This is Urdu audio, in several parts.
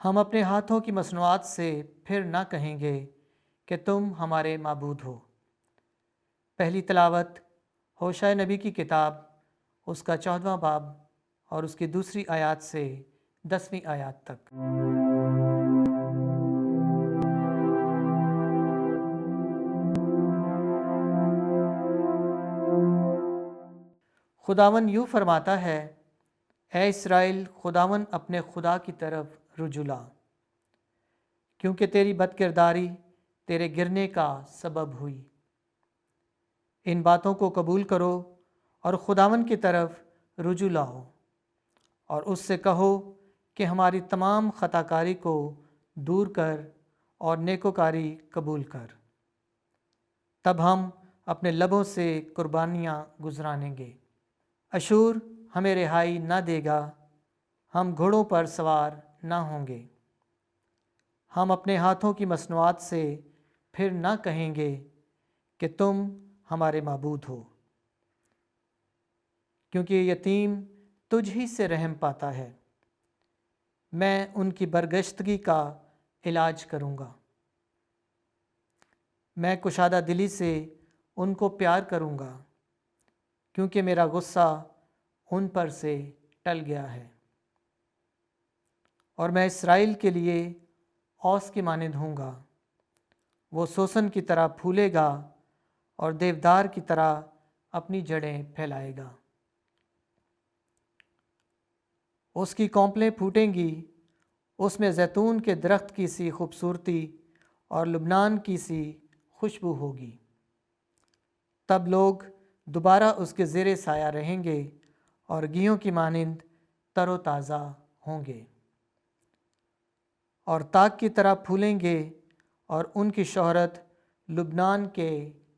ہم اپنے ہاتھوں کی مصنوعات سے پھر نہ کہیں گے کہ تم ہمارے معبود ہو۔ پہلی تلاوت ہوشع نبی کی کتاب، اس کا 14واں باب اور اس کی دوسری آیات سے 10ویں آیات تک۔ خداوند یوں فرماتا ہے، اے اسرائیل، خداوند اپنے خدا کی طرف رجوع لا، کیونکہ تیری بد کرداری تیرے گرنے کا سبب ہوئی۔ ان باتوں کو قبول کرو اور خداوند کی طرف رجوع لاؤ، اور اس سے کہو کہ ہماری تمام خطا کاری کو دور کر اور نیکوکاری قبول کر۔ تب ہم اپنے لبوں سے قربانیاں گزرانیں گے۔ اشور ہمیں رہائی نہ دے گا، ہم گھوڑوں پر سوار نہ ہوں گے۔ ہم اپنے ہاتھوں کی مصنوعات سے پھر نہ کہیں گے کہ تم ہمارے معبود ہو، کیونکہ یہ یتیم تجھ ہی سے رحم پاتا ہے۔ میں ان کی برگشتگی کا علاج کروں گا، میں کشادہ دلی سے ان کو پیار کروں گا، کیونکہ میرا غصہ ان پر سے ٹل گیا ہے۔ اور میں اسرائیل کے لیے اوس کی مانند ہوں گا، وہ سوسن کی طرح پھولے گا اور دیودار کی طرح اپنی جڑیں پھیلائے گا۔ اس کی کونپلیں پھوٹیں گی، اس میں زیتون کے درخت کی سی خوبصورتی اور لبنان کی سی خوشبو ہوگی۔ تب لوگ دوبارہ اس کے زیر سایہ رہیں گے اور گیہوں کی مانند تر و تازہ ہوں گے، اور طاق کی طرح پھولیں گے، اور ان کی شہرت لبنان کے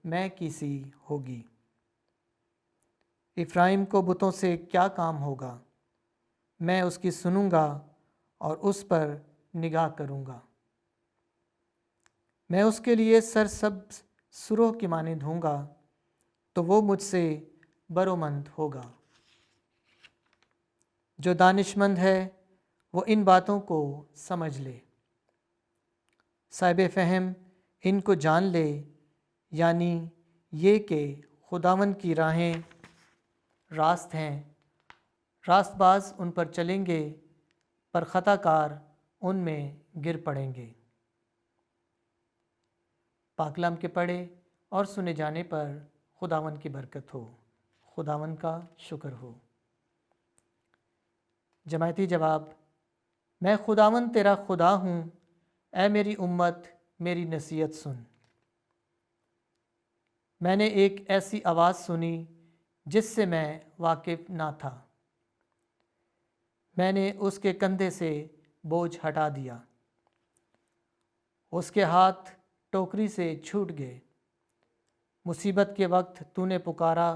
مے کی سی ہوگی۔ افرائیم کو بتوں سے کیا کام ہوگا؟ میں اس کی سنوں گا اور اس پر نگاہ کروں گا۔ میں اس کے لیے سرسبز سرخ کی مانند ہوں گا، تو وہ مجھ سے برومند ہوگا۔ جو دانش مند ہے وہ ان باتوں کو سمجھ لے، صاحب فہم ان کو جان لے، یعنی یہ کہ خداوند کی راہیں راست ہیں، راست باز ان پر چلیں گے، پر خطا کار ان میں گر پڑیں گے۔ پاک کلام کے پڑھے اور سنے جانے پر خداوند کی برکت ہو، خداوند کا شکر ہو۔ جماعتی جواب: میں خداوند تیرا خدا ہوں، اے میری امت میری نصیحت سن۔ میں نے ایک ایسی آواز سنی جس سے میں واقف نہ تھا، میں نے اس کے کندھے سے بوجھ ہٹا دیا، اس کے ہاتھ ٹوکری سے چھوٹ گئے۔ مصیبت کے وقت تو نے پکارا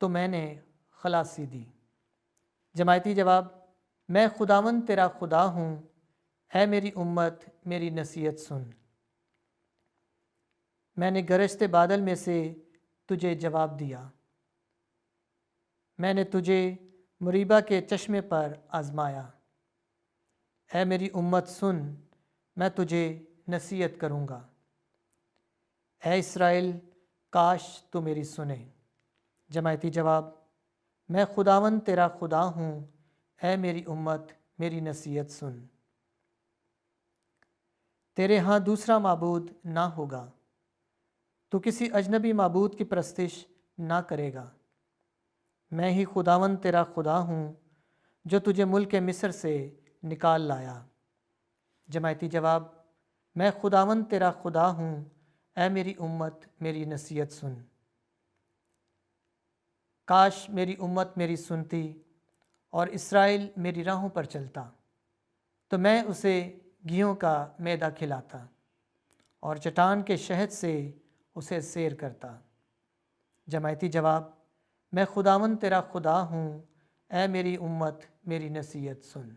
تو میں نے خلاصی دی۔ جماعتی جواب: میں خداوند تیرا خدا ہوں، اے میری امت میری نصیحت سن۔ میں نے گرجتے بادل میں سے تجھے جواب دیا، میں نے تجھے مریبہ کے چشمے پر آزمایا۔ اے میری امت سن، میں تجھے نصیحت کروں گا۔ اے اسرائیل، کاش تو میری سنے۔ جماعتی جواب: میں خداوند تیرا خدا ہوں، اے میری امت میری نصیحت سن۔ تیرے ہاں دوسرا معبود نہ ہوگا، تو کسی اجنبی معبود کی پرستش نہ کرے گا۔ میں ہی خداوند تیرا خدا ہوں، جو تجھے ملک مصر سے نکال لایا۔ جماعتی جواب: میں خداوند تیرا خدا ہوں، اے میری امت میری نصیحت سن۔ کاش میری امت میری سنتی اور اسرائیل میری راہوں پر چلتا، تو میں اسے گھیوں کا میدہ کھلاتا اور چٹان کے شہد سے اسے سیر کرتا۔ جماعتی جواب: میں خداوند تیرا خدا ہوں، اے میری امت میری نصیحت سن۔